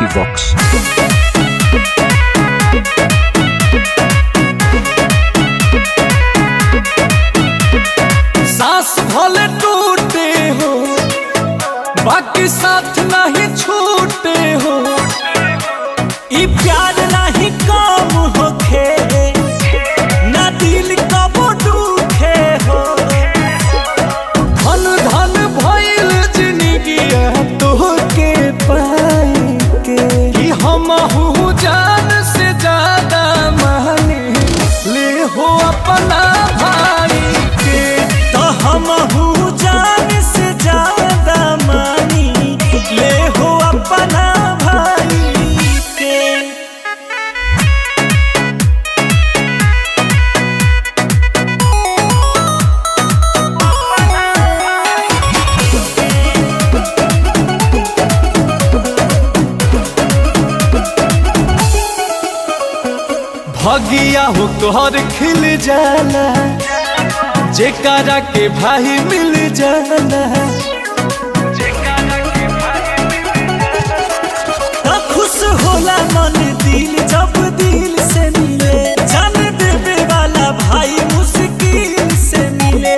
Lucky Vox. सांस भले टूटे हो बाकी साथ नहीं छूटे हो, ई प्यार नहीं कम होखे ना दिल कब दुखे हो। धन धन भइल जिंदगी तोहके पाई के, कि हमहू जान से ज्यादा माने ले हो अपना भाई के। तो हमहू जान से ज्यादा मानी ले हो अपना भाई के। भगिया हो तोहर खिल जाला जेकरा के भाई मिल जाला। तो खुश होला मन दिल जब दिल से मिले, जान देवे वाला भाई मुश्किल से मिले।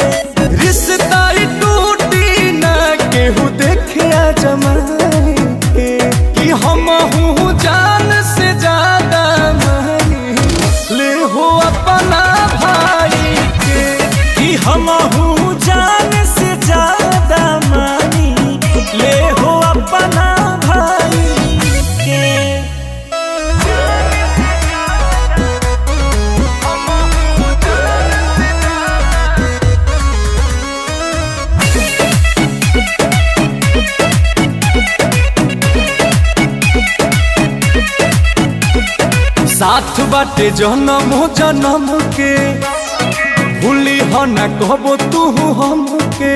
रिश्ता टूटी ना केहू देखे जमाई के, कि हमहू जान से ज्यादा ले हो अपना भाई के। कि हमहू जान से ज्यादा मानी ले हो अपना भाई के। साथ बाटे जन्म जन्म के, भूली हो न कहबो तू हमके।